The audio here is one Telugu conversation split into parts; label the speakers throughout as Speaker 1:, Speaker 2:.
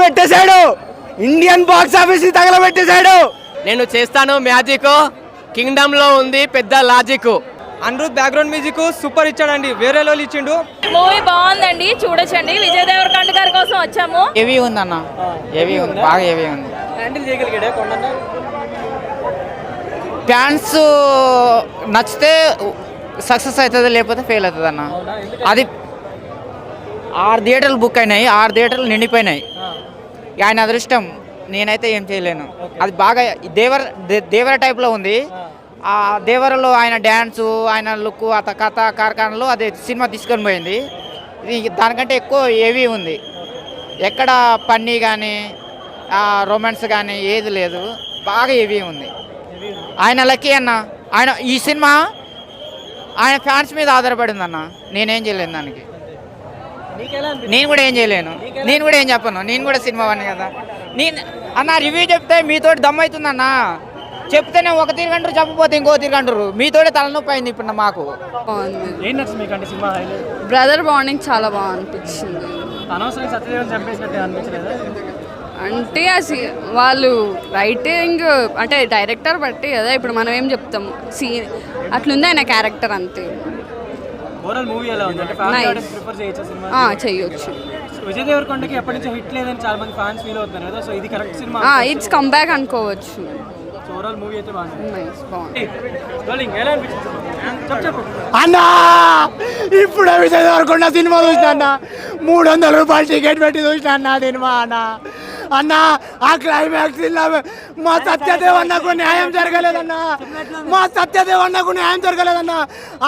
Speaker 1: తగలబెట్టేశాడు, ఇండియన్ బాక్స్ ఆఫీస్ తగలబెట్టేశాడు.
Speaker 2: నేను చేస్తాను మ్యాజిక్, కింగ్డమ్ లో ఉంది పెద్ద logic.
Speaker 3: Anirudh background music super ఇచ్చాడండి, వేరే లెవెల్ ఇచ్చిండు.
Speaker 4: మూవీ బాగుందండి, చూడొచ్చండి. విజయ్ దేవరకొండ గారి కోసం వచ్చాము.
Speaker 5: హెవీ ఉంది అన్న, హెవీ ఉంది, బాగా హెవీ ఉంది.
Speaker 3: హ్యాండిల్ చేయగలిగాడే కొండన్న.
Speaker 5: ఫ్యాన్స్ నచ్చితే సక్సెస్ అవుతుంది, లేకపోతే ఫెయిల్ అవుతుంది అన్న. అది 6 థియేటర్లు బుక్ అయినాయి, 6 థియేటర్లు నిండిపోయినాయి. ఆయన అదృష్టం, నేనైతే ఏం చేయలేను. అది బాగా దేవర టైప్లో ఉంది. ఆ దేవరలో ఆయన డ్యాన్సు, ఆయన లుక్, అత కథ కార్ఖానలో అదే సినిమా తీసుకొని పోయింది. ఇది దానికంటే ఎక్కువ హెవీ ఉంది. ఎక్కడ పన్నీ కానీ రొమాన్స్ కానీ ఏది లేదు, బాగా హెవీ ఉంది. ఆయన లక్కీ అన్న. ఆయన ఈ సినిమా ఆయన ఫ్యాన్స్ మీద ఆధారపడింది అన్న. నేనేం చేయలేను దానికి, నేను కూడా ఏం చేయలేను, నేను కూడా ఏం చెప్పను. నేను కూడా సినిమా వాడిని కదా. నేను అన్న రివ్యూ చెప్తే మీతోటి దమ్ అవుతుందన్న. చెప్తేనే ఒక తిరగంటారు, చెప్పకపోతే ఇంకో తిరగంటారు. మీతోటే తలనొప్పి అయింది ఇప్పుడు మాకు.
Speaker 4: బ్రదర్ బాండింగ్ చాలా బాగా అనిపించింది. అంటే వాళ్ళు రైటింగ్ అంటే డైరెక్టర్ బట్టి కదా, ఇప్పుడు మనం ఏం చెప్తాము. అట్లుంది ఆయన క్యారెక్టర్, అంతే. చేయొచ్చు.
Speaker 3: విజయ్ దేవరకొండకి ఎప్పటి నుంచి హిట్ లేదని చాలా మంది ఫ్యాన్స్ ఫీల్ అవుతున్నారు కదా, సో ఇది correct cinema.
Speaker 4: It's come back అనుకోవచ్చు.
Speaker 3: ఓవరాల్ మూవీ అయితే బాగుంది.
Speaker 1: అన్నా ఇప్పుడు విజయ్ దేవరకొండ సినిమా చూసినా అన్న, 300 రూపాయలు టికెట్ పెట్టి చూసినా అన్న సినిమా అన్న. అన్న ఆ క్లైమాక్స్ మా సత్యదేవ్ అన్నకు న్యాయం జరగలేదన్న, మా సత్యదేవ్ అన్నకు న్యాయం జరగలేదన్న.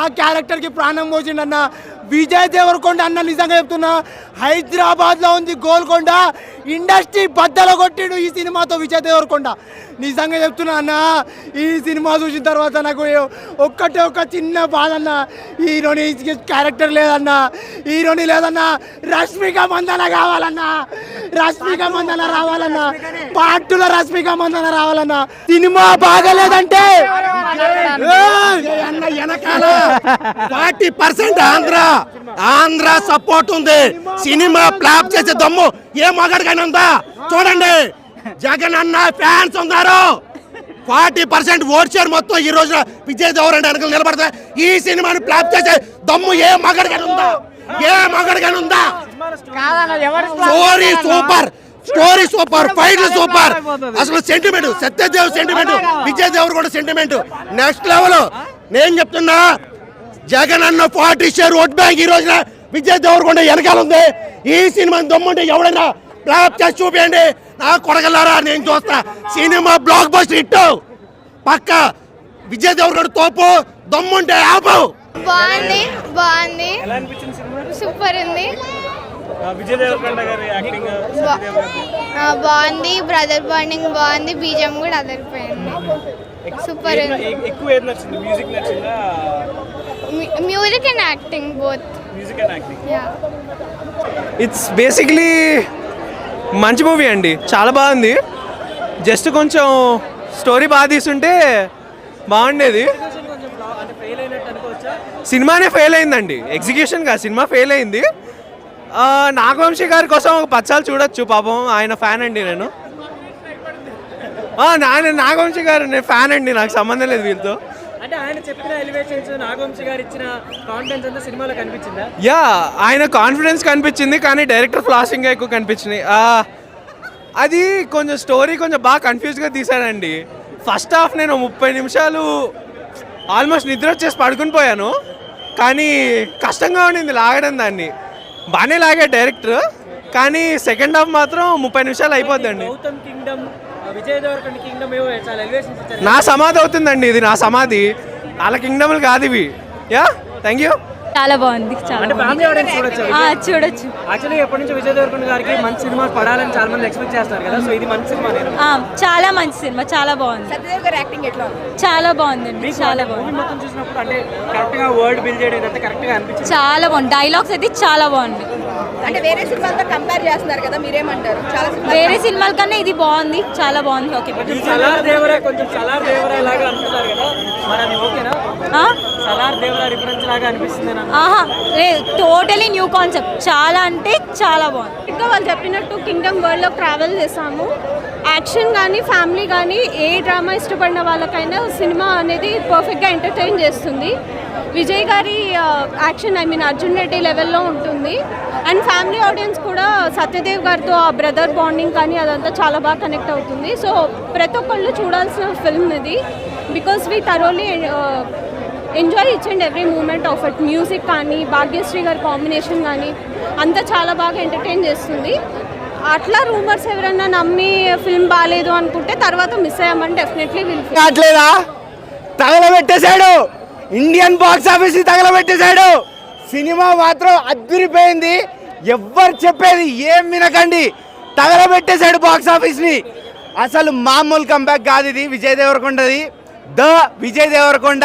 Speaker 1: ఆ క్యారెక్టర్కి ప్రాణం పోసిండన్న విజయ్ దేవరకొండ అన్న. నిజంగా చెప్తున్నా, హైదరాబాద్లో ఉంది గోల్కొండ, ఇండస్ట్రీ బద్దలు కొట్టిడు ఈ సినిమాతో విజయ్ దేవరకొండ. నిజంగా చెప్తున్నా అన్న, ఈ సినిమా చూసిన తర్వాత నాకు ఒక్కటే ఒక చిన్న బాధ అన్న. హీరోని క్యారెక్టర్ లేదన్న, హీరోని లేదన్న. రష్మిక మందన కావాలన్నా, రష్మిక మందన రావాలన్నా, పార్టుల రష్మిక మందన రావాలన్నా. సినిమా బాగలేదంటే
Speaker 6: అన్న వెనకాల 40% ఆంధ్ర సపోర్ట్ ఉంది. సినిమా ఫ్లాప్ చేసే దమ్ము ఏ మగాడికైనా ఉందా? చూడండి, జగన్ అన్న ఫ్యాన్స్ ఉన్నారు. 40% ఓట్ షేర్ మొత్తం ఈ రోజున విజయ్ దేవరకొండ వెనకాల నిలబడతా. ఈ సినిమాని ఫ్లాప్ చేసే దమ్ము ఏ మగాడికైనా ఉందా? ఏ మగాడికైనా ఉందా? Story super, story super, fight super. అసలు sentiment, Satyadev sentiment, Vijay Deverakonda sentiment next level. నేను చెప్తున్నా, జగన్ అన్న 40 షేర్ ఓట్ బ్యాంక్ ఈ రోజున విజయ్ దేవరకొండ వెనకాల ఉంది. ఈ సినిమా దమ్ముంటే ఎవడైనా ఫ్లాప్ చేసి చూపించండి, నా కొడగలరా, నేను చూస్తా. సినిమా బ్లాక్ బస్టర్ హిట్ పక్క. విజయ్ దేవరకొండ తోపు, దమ్ముంటే ఆపు.
Speaker 7: బాగుంది, బాగుంది, సూపర్ ఉంది.
Speaker 3: విజయ్ దేవరకొండ గారి యాక్టింగ్
Speaker 7: బాగుంది, బ్రదర్ బాండింగ్ బాగుంది, బీజం కూడా అదరిపోయింది, సూపర్ ఉంది.
Speaker 3: ఎక్కువ ఏది నచ్చింది? మ్యూజిక్ నచ్చిందా?
Speaker 7: Music and acting, both.
Speaker 3: Music and acting.
Speaker 8: It's basically మంచి మూవీ అండి, చాలా బాగుంది. జస్ట్ కొంచెం స్టోరీ బాగా తీసుంటే బాగుండేది. సినిమానే ఫెయిల్ అయిందండి, ఎగ్జిక్యూషన్ కాదు, సినిమా ఫెయిల్ అయింది. నాగవంశీ గారి కోసం ఒక 10 సార్లు చూడొచ్చు, పాపం ఆయన ఫ్యాన్ అండి నేను. నాగవంశీ గారు నేను ఫ్యాన్ అండి, నాకు సంబంధం లేదు వీళ్ళతో.
Speaker 3: అంటే ఆయన చెప్పిన ఎలివేషన్స్, నాగవంశీ గారు ఇచ్చిన కాన్ఫిడెన్స్ అంతా సినిమాలో కనిపించిందా?
Speaker 8: యా, ఆయన కాన్ఫిడెన్స్ కనిపించింది, కానీ డైరెక్టర్ ఫ్లాషింగ్ ఎక్కువ కనిపించినాయి. అది కొంచెం స్టోరీ కొంచెం బాగా కన్ఫ్యూజ్గా తీశాడండి. ఫస్ట్ హాఫ్ నేను 30 నిమిషాలు ఆల్మోస్ట్ నిద్ర వచ్చేసి పడుకుని పోయాను, కానీ కష్టంగా ఉండింది లాగడం. దాన్ని బాగానే లాగా డైరెక్టర్, కానీ సెకండ్ హాఫ్ మాత్రం 30 నిమిషాలు అయిపోద్దండి. నా సమాధి అవుతుందండి, ఇది నా సమాధి, వాళ్ళ కింగ్డమ్లు కాదు ఇవి. Yeah, thank you.
Speaker 4: చాలా బాగుంది, చూడొచ్చు.
Speaker 3: యాక్చువల్లీ ఎప్పటి నుంచి విజయ్ దేవరకొండ గారికి మంచి సినిమా పడాలని చాలా మంది ఎక్స్పెక్ట్ చేస్తారు కదా, సో ఇది మంచి సినిమా.
Speaker 4: చాలా మంచి సినిమా, చాలా బాగుంది. సత్యదేవ్ గారి యాక్టింగ్ ఎట్లా? చాలా బాగుందండి, చాలా బాగుంది.
Speaker 3: మొత్తం చూసినప్పుడు అంటే కరెక్ట్ గా వర్డ్ బిల్డ్ చేయడం ఇదంతా కరెక్ట్ గా అనిపించింది.
Speaker 4: చాలా బాగుంది, డైలాగ్స్ అయితే చాలా బాగుంది.
Speaker 9: అంటే వేరే సినిమాలతో కంపేర్ చేస్తున్నారు కదా, మీరేమంటారు?
Speaker 4: వేరే సినిమాల కన్నా ఇది బాగుంది, చాలా బాగుంది. ఓకే,
Speaker 3: సలార్ దేవరా కొంచెం సలార్ దేవరా లాగా అంటున్నారు కదా, మరి అది ఓకేనా? సలార్ దేవరా రిఫరెన్స్ లాగా అనిపిస్తుంది నాకు.
Speaker 9: ఆహా టోటలీ న్యూ కాన్సెప్ట్, చాలా అంటే చాలా బాగుంది. ఇంకా వాళ్ళు చెప్పినట్టు కింగ్డమ్ వరల్డ్లో ట్రావెల్ చేసాము. యాక్షన్ కానీ ఫ్యామిలీ కానీ ఏ డ్రామా ఇష్టపడిన వాళ్ళకైనా సినిమా అనేది పర్ఫెక్ట్గా ఎంటర్టైన్ చేస్తుంది. విజయ్ గారి యాక్షన్ అర్జున్ రెడ్డి లెవెల్లో ఉంటుంది. అండ్ ఫ్యామిలీ ఆడియన్స్ కూడా సత్యదేవ్ గారితో ఆ బ్రదర్ బాండింగ్ కానీ అదంతా చాలా బాగా కనెక్ట్ అవుతుంది. సో ప్రతి ఒక్కళ్ళు చూడాల్సిన ఫిల్మ్ ఇది. Because we thoroughly enjoy each and every moment of it. Music కానీ భాగ్యశ్రీ గారి కాంబినేషన్ కానీ అంతా చాలా బాగా ఎంటర్టైన్ చేస్తుంది. అట్లా రూమర్స్ ఎవరైనా నమ్మి ఫిల్మ్ బాగాలేదు అనుకుంటే తర్వాత మిస్ అయ్యామని డెఫినెట్లీ విల్
Speaker 1: కావట్లేదా? తగలబెట్టేశాడు, ఇండియన్ బాక్స్ ఆఫీస్ తగలబెట్టేశాడు. సినిమా మాత్రం అద్దరిపోయింది. ఎవ్వరు చెప్పేది ఏం వినకండి, తగలబెట్టేశాడు బాక్స్ ఆఫీస్ని. అసలు మామూలు కంబ్యాక్ కాదు ఇది విజయ్ దేవరకొండది. ద విజయ్ దేవరకొండ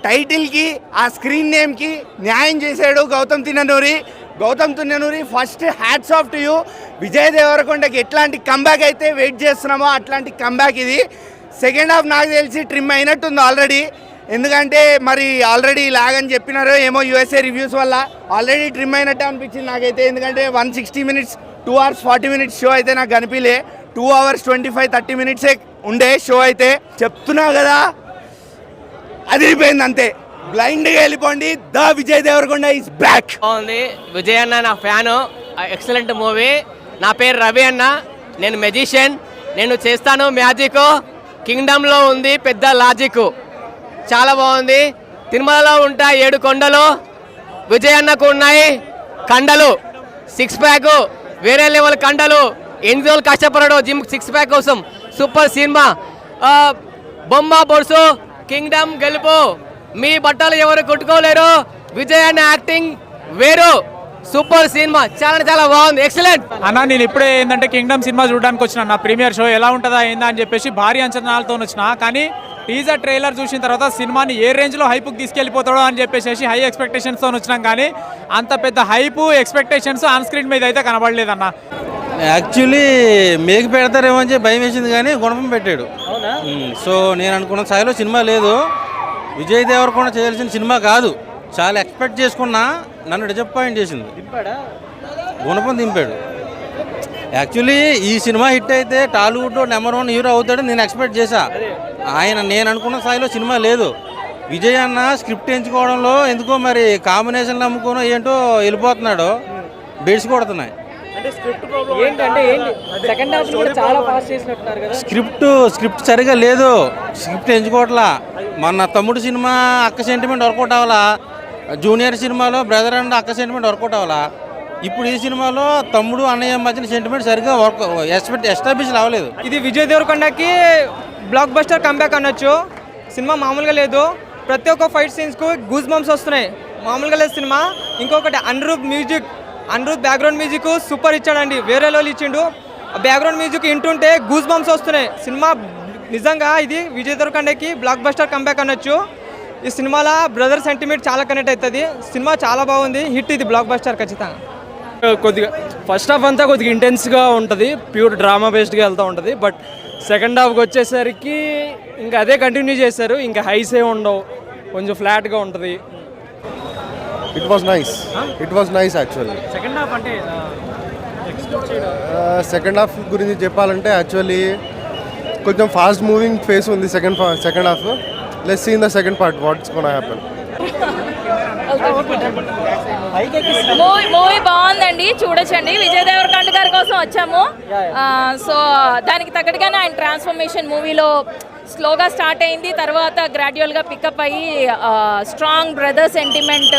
Speaker 1: టైటిల్కి ఆ స్క్రీన్ నేమ్కి న్యాయం చేశాడు Gowtam Tinnanuri. First hats off to you. Vijay దేవరకొండకి ఎట్లాంటి కంబ్యాక్ అయితే వెయిట్ చేస్తున్నామో అట్లాంటి కంబ్యాక్ ఇది. సెకండ్ హాఫ్ నాకు తెలిసి ట్రిమ్ అయినట్టుంది ఆల్రెడీ. ఎందుకంటే మరి ఆల్రెడీ లాగని చెప్పినారు ఏమో యూఎస్ఏ రివ్యూస్ వల్ల. ఆల్రెడీ ట్రిమ్ అయినట్టే అనిపించింది నాకైతే. ఎందుకంటే 160 minutes 2 hours 40 minutes షో అయితే నాకు కనిపించలే. 2 hours 25-30 minutes ఉండే షో అయితే. చెప్తున్నా కదా, అదిరిపోయింది అంతే. బ్లైండ్గా వెళ్ళిపోండి. The Vijay Deverakonda is back.
Speaker 2: బాగుంది. విజయ్ అన్న నా ఫ్యాను. Excellent movie. నా పేరు రవి అన్న, నేను మెజిషియన్. నేను చేస్తాను మ్యాజిక్. కింగ్డమ్లో ఉంది పెద్ద లాజిక్. చాలా బాగుంది. తిరుమలలో ఉంటాయి 7 కొండలు. విజయ్ అన్నకు ఉన్నాయి కండలు, 6 ప్యాక్, వేరే లెవెల్ కండలు. ఎన్ని రోజులు కష్టపడడు జిమ్ 6 ప్యాక్ కోసం. Super cinema. బొమ్మ బొడుసు, కింగ్డమ్ గెలుపు. మీ బట్టలు ఎవరు కొట్టుకోలేరు. విజయ్ అన్న యాక్టింగ్ వేరు. సూపర్ సినిమా, చాలా బాగుంది. ఎక్సలెంట్
Speaker 10: అన్న. నేను ఇప్పుడే ఏంటంటే కింగ్డమ్ సినిమా చూడడానికి వచ్చిన. నా ప్రీమియర్ షో ఎలా ఉంటుందా ఏందా అని చెప్పేసి భారీ అంచనాలతో వచ్చిన. కానీ టీజర్ ట్రైలర్ చూసిన తర్వాత సినిమాని ఏ రేంజ్లో హైప్కి తీసుకెళ్ళిపోతాడో అని చెప్పేసి హై ఎక్స్పెక్టేషన్స్తో వచ్చినాం. కానీ అంత పెద్ద హైప్ ఎక్స్పెక్టేషన్స్ ఆన్ స్క్రీన్ మీద అయితే కనబడలేదన్న.
Speaker 11: యాక్చువల్లీ మేకు పెడతారేమో అని చెప్పి భయం వేసింది, కానీ గుణపం పెట్టాడు. సో నేను అనుకున్న స్థాయిలో సినిమా లేదు. విజయ్ దేవరకొండ చేయాల్సిన సినిమా కాదు. చాలా ఎక్స్పెక్ట్ చేసుకున్నా, నన్ను డిసప్పాయింట్ చేసింది. గుణపం దింపాడు. యాక్చువల్లీ ఈ సినిమా హిట్ అయితే టాలీవుడ్లో నెంబర్ 1 హీరో అవుతాడు నేను ఎక్స్పెక్ట్ చేశా. నేను అనుకున్న స్థాయిలో సినిమా లేదు. విజయ్ అన్న స్క్రిప్ట్ ఎంచుకోవడంలో ఎందుకో మరి కాంబినేషన్లు అమ్ముకోనో ఏంటో వెళ్ళిపోతున్నాడు. బెడ్స్ కొడుతున్నాయి. స్క్రిప్ట్ సరిగా లేదు. స్క్రిప్ట్ ఎంచుకోవట్లా. మన తమ్ముడు సినిమా అక్క సెంటిమెంట్ వర్కౌట్ అవ్వాలా, జూనియర్ సినిమాలో బ్రదర్ అండ్ అక్క సెంటిమెంట్ వర్కౌట్ అవ్వాలా. ఇప్పుడు ఈ సినిమాలో తమ్ముడు అన్నయ్య మధ్యన సెంటిమెంట్ సరిగా ఎస్టాబ్లిష్ అవ్వలేదు.
Speaker 3: ఇది విజయ్ దేవరకొండకి బ్లాక్ బస్టర్ కంబ్యాక్ అనొచ్చు. సినిమా మామూలుగా లేదు. ప్రతి ఒక్క ఫైట్ సీన్స్కు గూస్ బంప్స్ వస్తున్నాయి. మామూలుగా లేదు సినిమా. ఇంకొకటి అనిరుద్ బ్యాక్గ్రౌండ్ మ్యూజిక్ సూపర్ ఇచ్చాడండి. వేరే వాళ్ళు ఇచ్చిండు. బ్యాక్గ్రౌండ్ మ్యూజిక్ వింటుంటే గూస్ బంప్స్ వస్తున్నాయి. సినిమా నిజంగా ఇది విజయ్ దేవరకొండకి బ్లాక్ బస్టర్ కంబ్యాక్ అనొచ్చు. ఈ సినిమాలో బ్రదర్ సెంటిమెంట్ చాలా కనెక్ట్ అవుతుంది. సినిమా చాలా బాగుంది. హిట్ ఇది బ్లాక్ బస్టర్ ఖచ్చితంగా.
Speaker 12: కొద్దిగా ఫస్ట్ హాఫ్ అంతా కొద్దిగా ఇంటెన్స్గా ఉంటుంది, ప్యూర్ డ్రామా బేస్డ్గా వెళ్తూ ఉంటుంది. బట్ సెకండ్ హాఫ్కి వచ్చేసరికి ఇంకా అదే కంటిన్యూ చేశారు. ఇంకా హైస్ ఏ ఉండవు, కొంచెం ఫ్లాట్గా ఉంటుంది.
Speaker 6: It was nice actually. Second half గురించి చెప్పాలంటే యాక్చువల్లీ కొంచెం ఫాస్ట్ మూవింగ్ ఫేస్ ఉంది second half. Let's see in the second part what's gonna happen.
Speaker 9: Movie బాగుందండి, చూడొచ్చండి. విజయ్ దేవరకొండ గారి కోసం వచ్చాము. సో దానికి తగ్గట్టుగానే ఆయన ట్రాన్స్ఫర్మేషన్ మూవీలో స్లోగా స్టార్ట్ అయింది, తర్వాత గ్రాడ్యువల్గా పికప్ అయ్యి స్ట్రాంగ్ బ్రదర్ సెంటిమెంట్,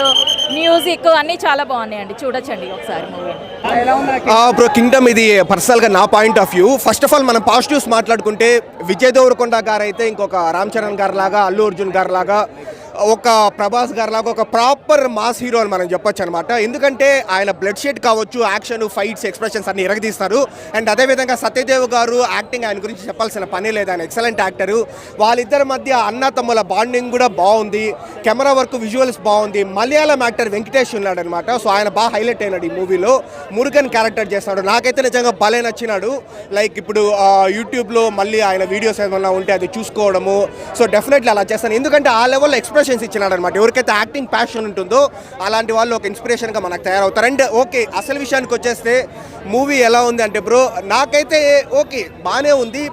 Speaker 9: మ్యూజిక్ అన్నీ చాలా బాగున్నాయండి. చూడొచ్చండి ఒకసారి మూవీ.
Speaker 13: బ్రో కింగ్డమ్ ఇది పర్సనల్గా నా point of view. First of all మనం పాజిటివ్స్ మాట్లాడుకుంటే విజయ్ దేవరకొండ గారు అయితే ఇంకొక రామ్ చరణ్ గారు లాగా, అల్లు అర్జున్ గారు లాగా, ఒక ప్రభాస్ గారు లాగా ఒక ప్రాపర్ మాస్ హీరో అని మనం చెప్పొచ్చు అనమాట. ఎందుకంటే ఆయన బ్లడ్ షెడ్ కావచ్చు, యాక్షన్, ఫైట్స్, ఎక్స్ప్రెషన్స్ అన్ని ఎరగదీస్తారు. అండ్ అదేవిధంగా సత్యదేవ్ గారు యాక్టింగ్ ఆయన గురించి చెప్పాల్సిన పని లేదు. ఆయన ఎక్సలెంట్ యాక్టరు. వాళ్ళిద్దరి మధ్య అన్న తమ్ముల బాండింగ్ కూడా బాగుంది. కెమెరా వర్క్, విజువల్స్ బాగుంది. మలయాళం యాక్టర్ వెంకటేష్ ఉన్నాడు అనమాట. సో ఆయన బాగా హైలైట్ అయినాడు ఈ మూవీలో. మురుగన్ క్యారెక్టర్ చేస్తాడు. నాకైతే నిజంగా భలే నచ్చినాడు. లైక్ ఇప్పుడు యూట్యూబ్లో మళ్ళీ ఆయన వీడియోస్ ఏమన్నా ఉంటే అది చూసుకోవడము. సో డెఫినెట్లీ అలా చేస్తాను. ఎందుకంటే ఆ లెవెల్లో ఎక్స్ప్రెషన్ సజెషన్స్ ఇచ్చినాడు అనమాట. ఎవరికైతే యాక్టింగ్ ప్యాషన్ ఉంటుందో అలాంటి వాళ్ళు ఒక ఇన్స్పిరేషన్గా మనకు తయారవుతారు. అండ్ ఓకే, అసలు విషయానికి వచ్చేస్తే మూవీ ఎలా ఉంది అంటే బ్రో, నాకైతే ఓకే బాగానే ఉంది.